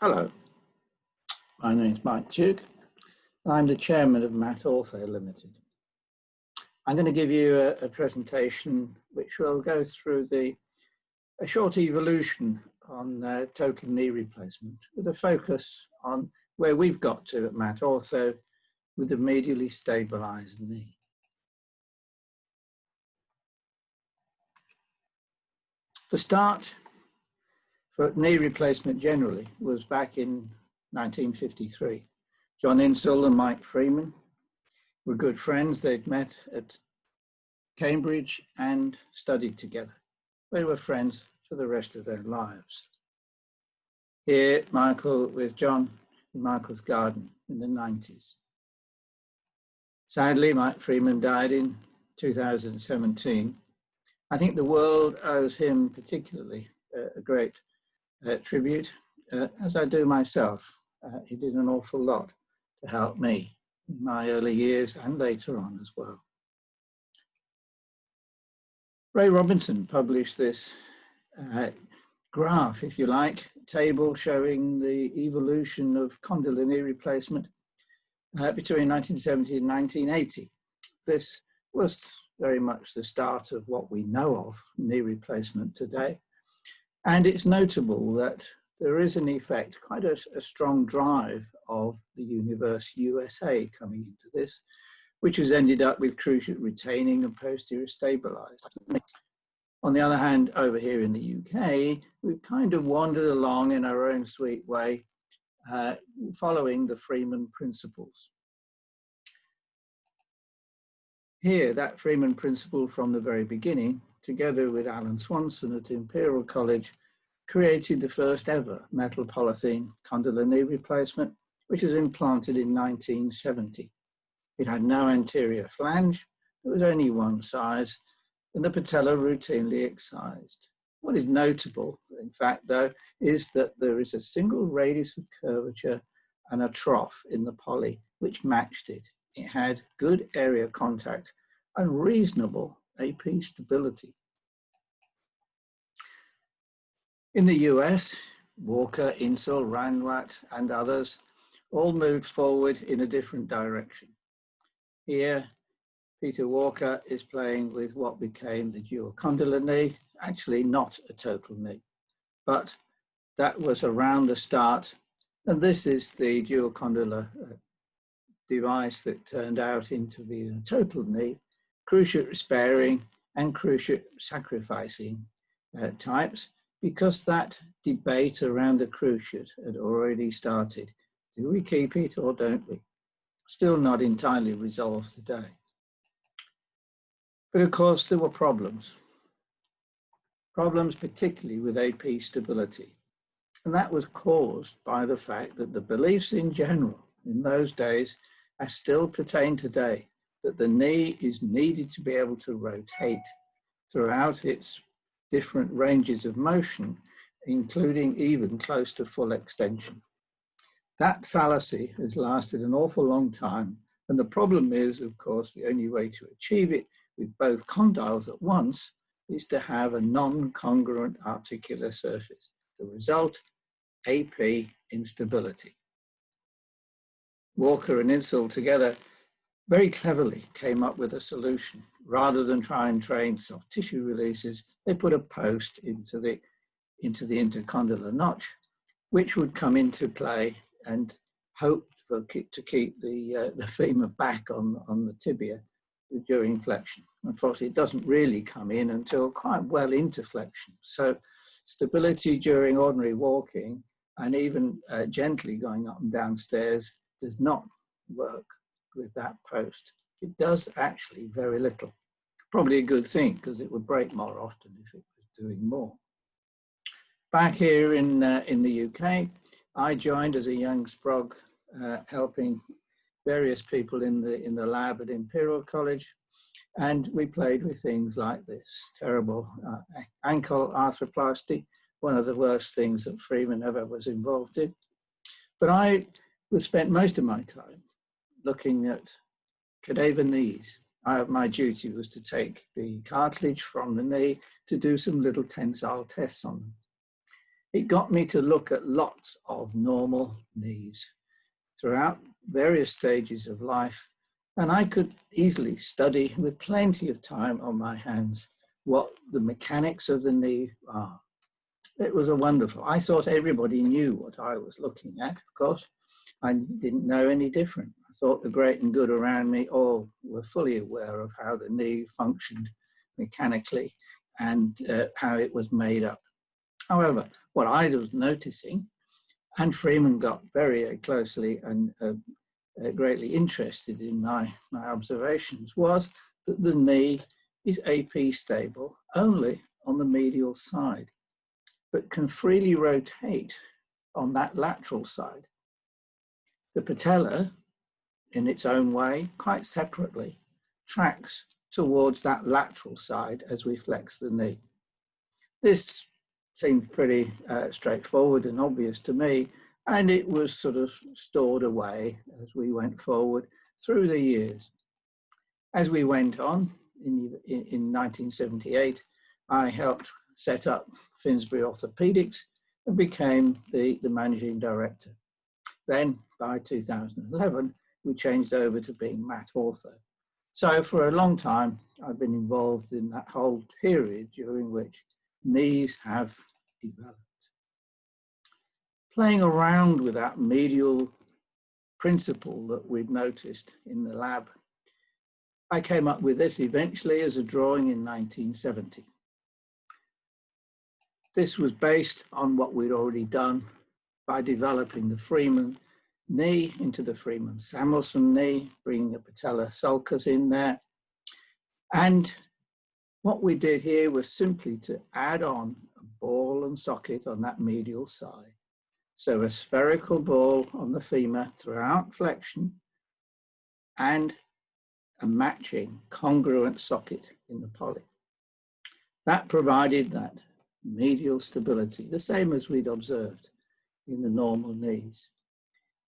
Hello, my name is Mike Tuke, and I'm the chairman of Mat Ortho Limited. I'm going to give you a presentation which will go through a short evolution on total knee replacement with a focus on where we've got to at Mat Ortho with the medially stabilized knee. The start for knee replacement generally was back in 1953. John Insull and Mike Freeman were good friends. They'd met at Cambridge and studied together. They were friends for the rest of their lives. Here, Michael with John in Michael's garden in the 90s. Sadly, Mike Freeman died in 2017. I think the world owes him particularly a great tribute, as I do myself. He did an awful lot to help me in my early years and later on as well. Ray Robinson published this graph, if you like, table showing the evolution of condylar knee replacement between 1970 and 1980. This was very much the start of what we know of knee replacement today. And it's notable that there is in effect quite a strong drive of the universe USA coming into this, which has ended up with cruciate retaining and posterior stabilized. On the other hand, over here in the UK, we've kind of wandered along in our own sweet way, following the Freeman principles. Here, that Freeman principle from the very beginning, together with Alan Swanson at Imperial College, created the first ever metal polythene condylar knee replacement, which was implanted in 1970. It had no anterior flange, there was only one size, and the patella routinely excised. What is notable, in fact, though, is that there is a single radius of curvature and a trough in the poly, which matched it. It had good area contact and reasonable AP stability. In the US, Walker, Insull, Ranwatt, and others all moved forward in a different direction. Here, Peter Walker is playing with what became the dual condylar knee, actually not a total knee, but that was around the start. And this is the dual condylar device that turned out into the total knee, cruciate sparing and cruciate sacrificing types, because that debate around the cruciate had already started. Do we keep it or don't we? Still not entirely resolved today. But of course, there were problems. Problems particularly with AP stability. And that was caused by the fact that the beliefs in general in those days are still pertain today, that the knee is needed to be able to rotate throughout its different ranges of motion, including even close to full extension. That fallacy has lasted an awful long time. And the problem is, of course, the only way to achieve it with both condyles at once is to have a non-congruent articular surface. The result, AP instability. Walker and Insull together very cleverly came up with a solution. Rather than try and train soft tissue releases, they put a post into the intercondylar notch, which would come into play and hope to keep the femur back on the tibia during flexion. Unfortunately, it doesn't really come in until quite well into flexion. So stability during ordinary walking and even gently going up and down stairs does not work with that post. It does actually very little. Probably a good thing, because it would break more often if it was doing more. Back here in the UK, I joined as a young sprog, helping various people in the lab at Imperial College, and we played with things like this terrible ankle arthroplasty, one of the worst things that Freeman ever was involved in. But I spent most of my time looking at cadaver knees. My duty was to take the cartilage from the knee to do some little tensile tests on them. It got me to look at lots of normal knees throughout various stages of life, and I could easily study with plenty of time on my hands what the mechanics of the knee are. It was a wonderful. I thought everybody knew what I was looking at, of course. I didn't know any different. I thought the great and good around me all were fully aware of how the knee functioned mechanically and how it was made up. However, what I was noticing, and Freeman got very closely and greatly interested in my observations, was that the knee is AP stable only on the medial side, but can freely rotate on that lateral side. The patella, in its own way, quite separately, tracks towards that lateral side as we flex the knee. This seemed pretty straightforward and obvious to me, and it was sort of stored away as we went forward through the years. As we went on, in 1978, I helped set up Finsbury Orthopedics and became the managing director. Then, by 2011, we changed over to being Matt Ortho. So for a long time, I've been involved in that whole period during which knees have developed. Playing around with that medial principle that we'd noticed in the lab, I came up with this eventually as a drawing in 1970. This was based on what we'd already done by developing the Freeman knee into the Freeman Samuelson knee, bringing the patella sulcus in there. And what we did here was simply to add on a ball and socket on that medial side. So a spherical ball on the femur throughout flexion and a matching congruent socket in the poly. That provided that medial stability, the same as we'd observed in the normal knees.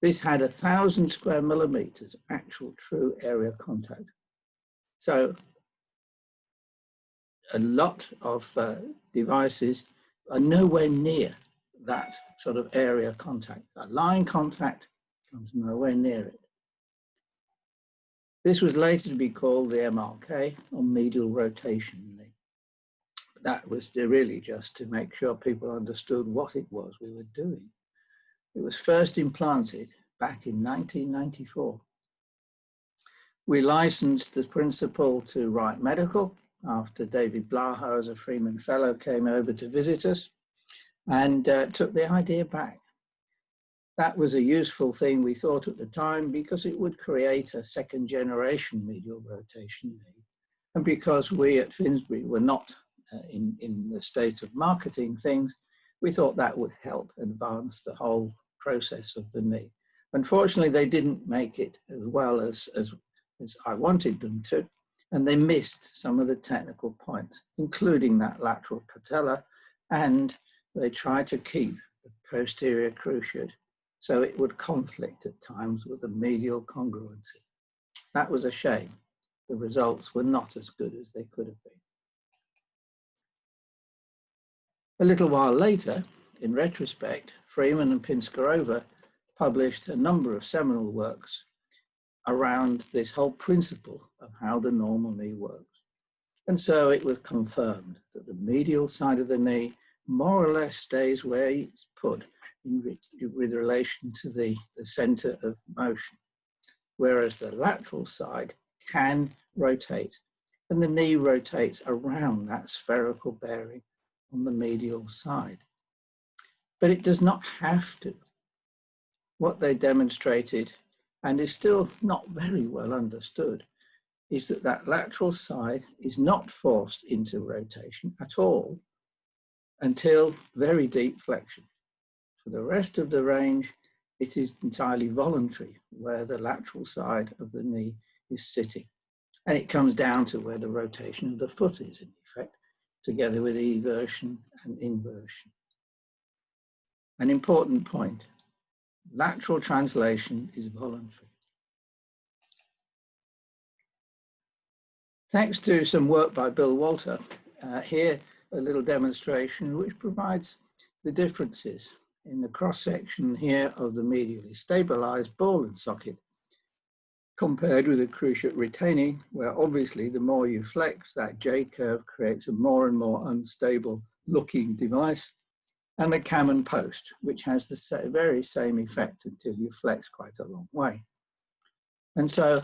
This had 1,000 square millimeters of actual true area contact. So a lot of devices are nowhere near that sort of area contact. A line contact comes nowhere near it. This was later to be called the MRK, or medial rotation knee. That was really just to make sure people understood what it was we were doing. It was first implanted back in 1994. We licensed the principle to Wright Medical after David Blaha, as a Freeman Fellow, came over to visit us and took the idea back. That was a useful thing, we thought at the time, because it would create a second generation medial rotation knee. And because we at Finsbury were not in the state of marketing things, we thought that would help advance the whole process of the knee. Unfortunately, they didn't make it as well as I wanted them to, and they missed some of the technical points, including that lateral patella, and they tried to keep the posterior cruciate so it would conflict at times with the medial congruency. That was a shame. The results were not as good as they could have been. A little while later, in retrospect, Freeman and Pinskarova published a number of seminal works around this whole principle of how the normal knee works. And so it was confirmed that the medial side of the knee more or less stays where it's put with relation to the center of motion, whereas the lateral side can rotate, and the knee rotates around that spherical bearing on the medial side. But it does not have to. What they demonstrated, and is still not very well understood, is that that lateral side is not forced into rotation at all until very deep flexion. For the rest of the range, it is entirely voluntary where the lateral side of the knee is sitting. And it comes down to where the rotation of the foot is, in effect, together with eversion and inversion. An important point, lateral translation is voluntary. Thanks to some work by Bill Walter, here a little demonstration which provides the differences in the cross-section here of the medially stabilized ball and socket compared with a cruciate retaining, where obviously the more you flex, that J-curve creates a more and more unstable looking device, and the cam and post, which has the very same effect until you flex quite a long way. And so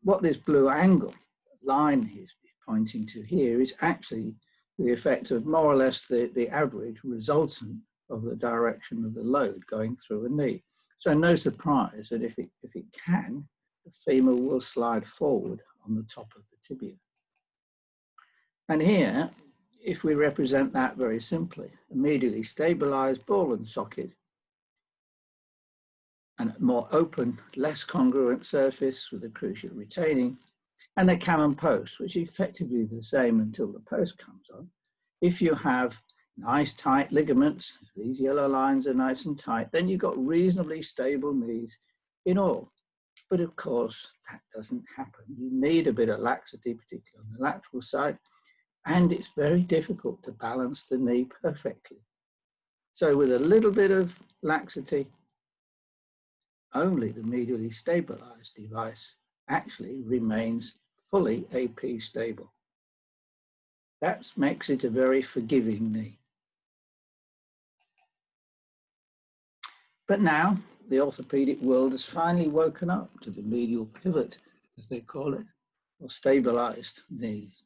what this blue angle line is pointing to here is actually the effect of more or less the average resultant of the direction of the load going through a knee. So no surprise that if it can, the femur will slide forward on the top of the tibia. And here, if we represent that very simply, a medially stabilized ball and socket, and a more open, less congruent surface with a cruciate retaining, and a cam and post, which is effectively the same until the post comes on. If you have nice tight ligaments, if these yellow lines are nice and tight, then you've got reasonably stable knees in all. But of course, that doesn't happen. You need a bit of laxity, particularly on the lateral side, and it's very difficult to balance the knee perfectly. So with a little bit of laxity, only the medially stabilized device actually remains fully AP stable. That makes it a very forgiving knee. But now the orthopedic world has finally woken up to the medial pivot, as they call it, or stabilized knees.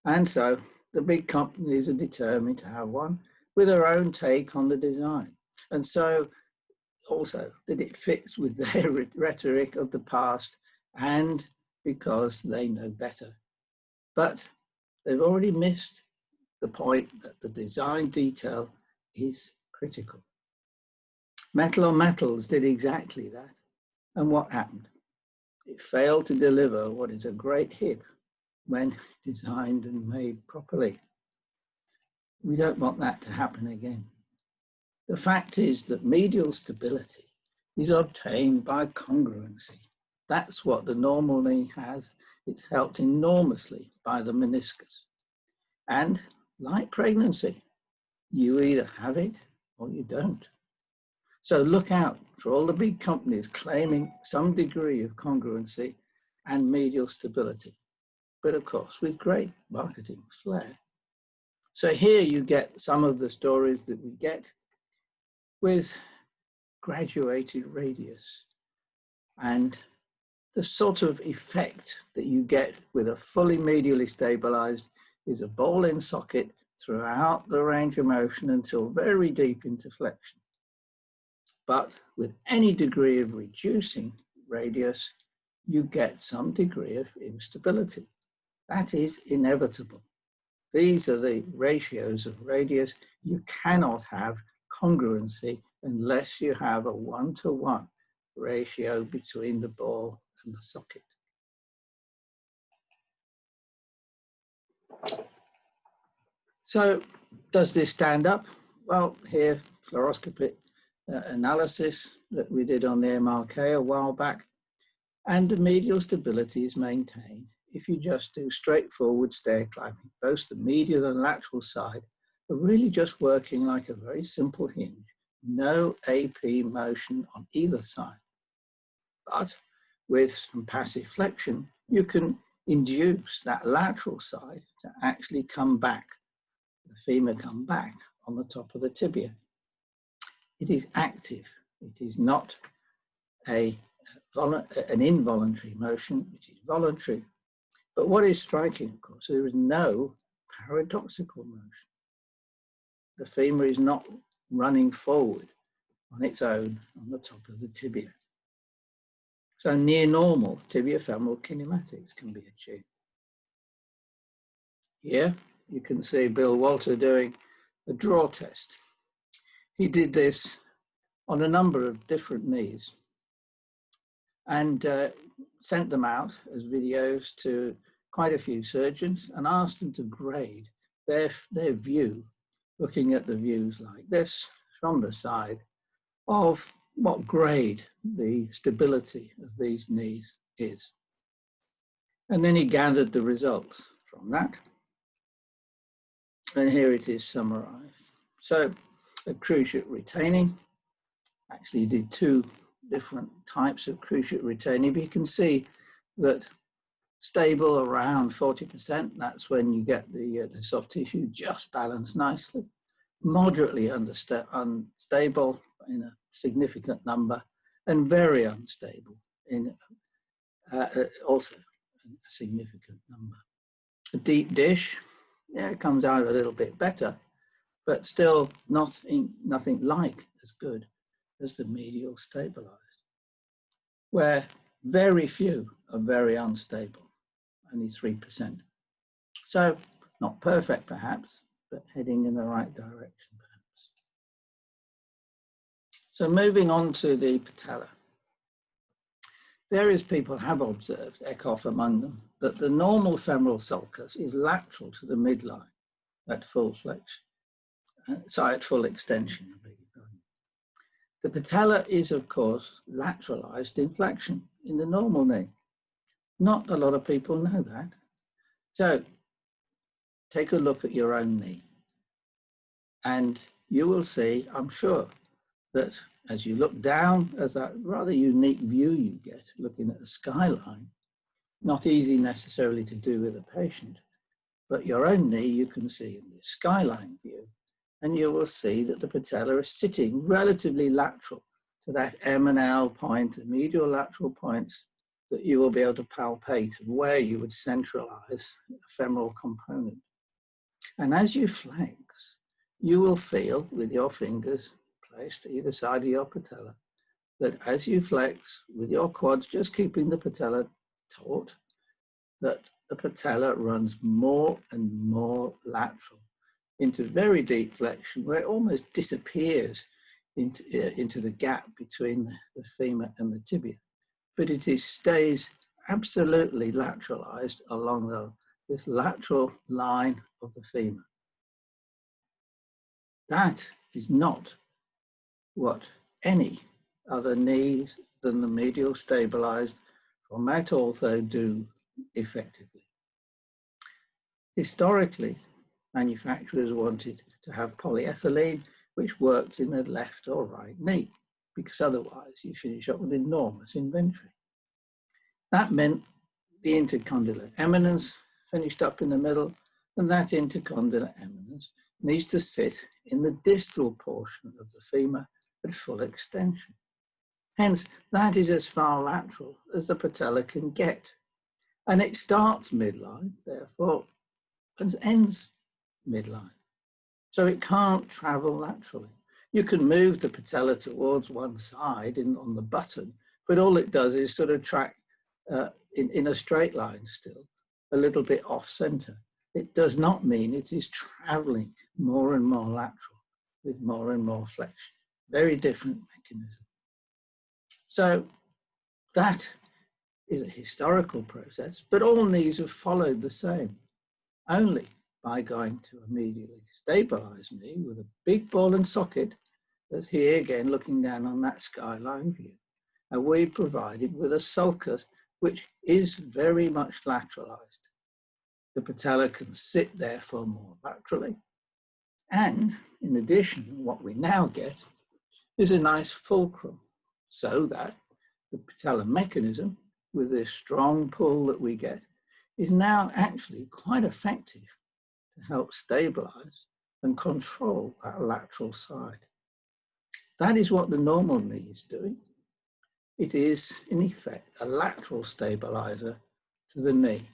And so the big companies are determined to have one with their own take on the design. And so also that it fits with their rhetoric of the past and because they know better. But they've already missed the point that the design detail is critical. Metal on Metals did exactly that. And what happened? It failed to deliver what is a great hip when designed and made properly. We don't want that to happen again. The fact is that medial stability is obtained by congruency. That's what the normal knee has. It's helped enormously by the meniscus. And like pregnancy, you either have it or you don't. So look out for all the big companies claiming some degree of congruency and medial stability, but of course with great marketing flair. So here you get some of the stories that we get with graduated radius and the sort of effect that you get with a fully medially stabilized is a ball in socket throughout the range of motion until very deep into flexion. But with any degree of reducing radius, you get some degree of instability. That is inevitable. These are the ratios of radius. You cannot have congruency unless you have a one-to-one ratio between the ball and the socket. So does this stand up? Well, here, fluoroscopy analysis that we did on the MRK a while back, and the medial stability is maintained if you just do straightforward stair climbing. Both the medial and lateral side are really just working like a very simple hinge. No AP motion on either side. But with some passive flexion, you can induce that lateral side to actually come back, the femur come back on the top of the tibia. It is active. It is not an involuntary motion, it is voluntary. But what is striking, of course, there is no paradoxical motion. The femur is not running forward on its own on the top of the tibia. So near normal tibiofemoral kinematics can be achieved. Here you can see Bill Walter doing a draw test. He did this on a number of different knees and sent them out as videos to quite a few surgeons and asked them to grade their view, looking at the views like this from the side, of what grade the stability of these knees is. And then he gathered the results from that. And here it is summarized. So a cruciate retaining, actually did two different types of cruciate retaining, but you can see that stable around 40%, that's when you get the soft tissue just balanced nicely. Moderately unstable in a significant number, and very unstable in also a significant number. A deep dish, yeah, it comes out a little bit better, but still nothing like as good as the medial stabilized, where very few are very unstable, only 3%. So not perfect perhaps, but heading in the right direction perhaps. So moving on to the patella. Various people have observed, Eckhoff among them, that the normal femoral sulcus is lateral to the midline at full flexion, at full extension. The patella is, of course, lateralized in flexion in the normal knee. Not a lot of people know that. So take a look at your own knee, and you will see, I'm sure, that as you look down, as that rather unique view you get looking at the skyline, not easy necessarily to do with a patient, but your own knee you can see in the skyline view, and you will see that the patella is sitting relatively lateral to that M and L point, the medial lateral points that you will be able to palpate where you would centralize a femoral component. And as you flex, you will feel with your fingers placed either side of your patella that as you flex with your quads, just keeping the patella taut, that the patella runs more and more lateral into very deep flexion where it almost disappears into the gap between the femur and the tibia. But it stays absolutely lateralized along this lateral line of the femur. That is not what any other knee than the medial stabilized from that ortho do effectively. Historically, manufacturers wanted to have polyethylene, which worked in the left or right knee, because otherwise you finish up with enormous inventory. That meant the intercondylar eminence finished up in the middle, and that intercondylar eminence needs to sit in the distal portion of the femur at full extension. Hence, that is as far lateral as the patella can get. And it starts midline, therefore, and ends midline. So it can't travel laterally. You can move the patella towards one side on the button, but all it does is sort of track in a straight line still, a little bit off center. It does not mean it is traveling more and more lateral with more and more flexion. Very different mechanism. So that is a historical process, but all knees have followed the same, only by going to a medially stabilized knee with a big ball and socket, as here again looking down on that skyline view. And we provided with a sulcus which is very much lateralized. The patella can sit therefore more laterally. And in addition, what we now get is a nice fulcrum, so that the patellar mechanism, with this strong pull that we get, is now actually quite effective to help stabilize and control that lateral side. That is what the normal knee is doing. It is, in effect, a lateral stabilizer to the knee.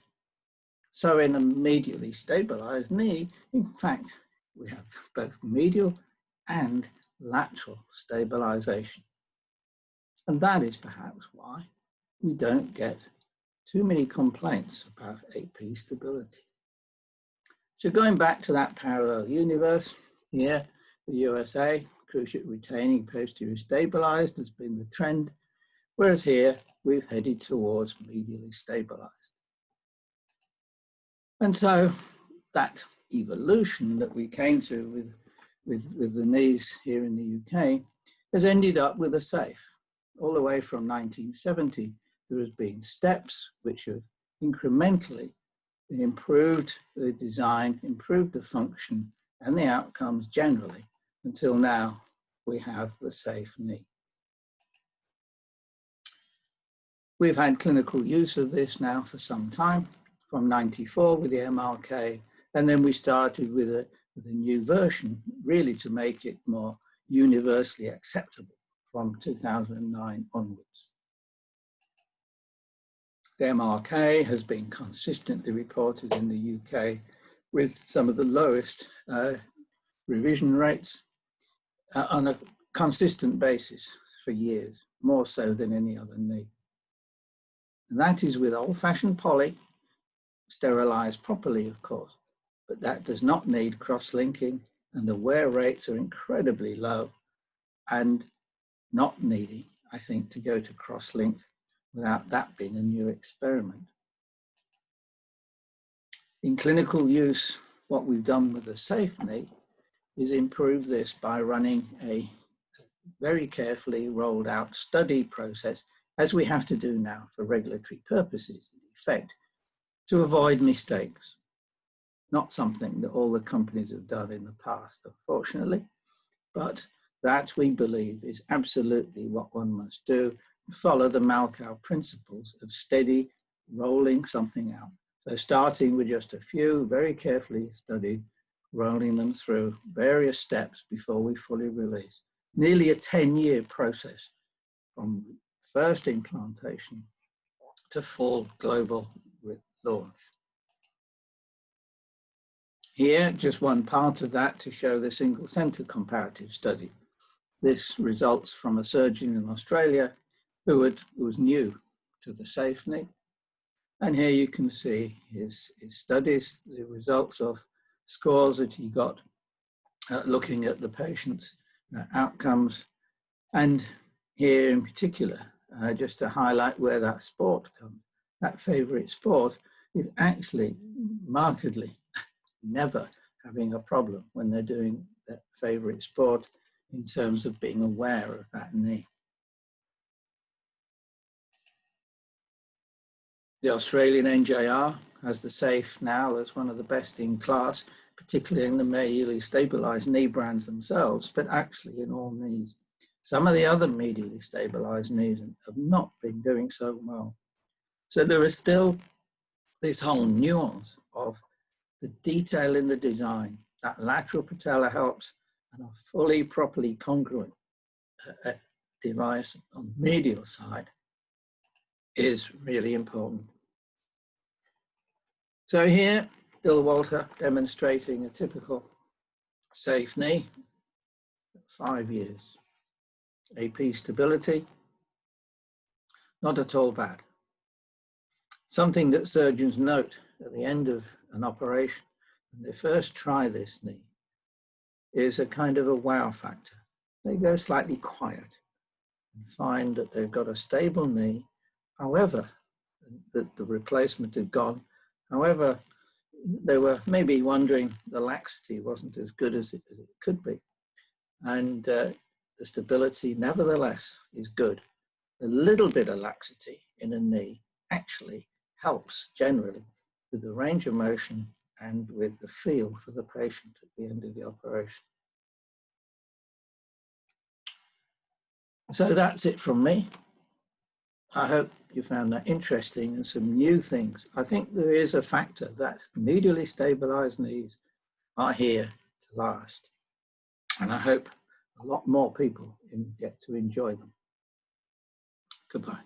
So in a medially stabilized knee, in fact, we have both medial and lateral stabilization. And that is perhaps why we don't get too many complaints about AP stability. So going back to that parallel universe, here, the USA, cruciate retaining posterior stabilized has been the trend, whereas here we've headed towards medially stabilized. And so that evolution that we came to with the knees here in the UK has ended up with a SAFE. All the way from 1970, there has been steps which have incrementally improved the design, improved the function and the outcomes generally until now we have the safe knee. We've had clinical use of this now for some time, from 94 with the MRK, and then we started with a new version, really to make it more universally acceptable from 2009 onwards. The MRK has been consistently reported in the UK with some of the lowest revision rates on a consistent basis for years, more so than any other knee. And that is with old-fashioned poly, sterilized properly, of course, but that does not need cross-linking, and the wear rates are incredibly low and not needing, I think, to go to cross-linked without that being a new experiment. In clinical use, what we've done with the safe knee is improve this by running a very carefully rolled out study process, as we have to do now for regulatory purposes, in effect, to avoid mistakes. Not something that all the companies have done in the past, unfortunately, but that we believe is absolutely what one must do, follow the Malchow principles of steady rolling something out. So starting with just a few very carefully studied, rolling them through various steps before we fully release. Nearly a 10-year process from first implantation to full global launch. Here, just one part of that to show the single center comparative study. This results from a surgeon in Australia who was new to the safe knee. And here you can see his studies, the results of scores that he got looking at the patient's outcomes. And here in particular, just to highlight where that sport comes, that favorite sport is actually markedly never having a problem when they're doing that favorite sport in terms of being aware of that knee. The Australian NJR has the safe now as one of the best in class, particularly in the medially stabilized knee brands themselves, but actually in all knees. Some of the other medially stabilized knees have not been doing so well. So there is still this whole nuance of the detail in the design. That lateral patella helps, and a fully, properly congruent device on the medial side is really important. So here, Bill Walter demonstrating a typical safe knee, 5 years. AP stability, not at all bad. Something that surgeons note at the end of an operation, when they first try this knee, is a kind of a wow factor. They go slightly quiet and find that they've got a stable knee, however, that the replacement had gone. However, they were maybe wondering the laxity wasn't as good as it could be. And the stability, nevertheless, is good. A little bit of laxity in a knee actually helps generally with the range of motion and with the feel for the patient at the end of the operation. So that's it from me. I hope you found that interesting and some new things. I think there is a factor that medially stabilized knees are here to last. And I hope a lot more people get to enjoy them. Goodbye.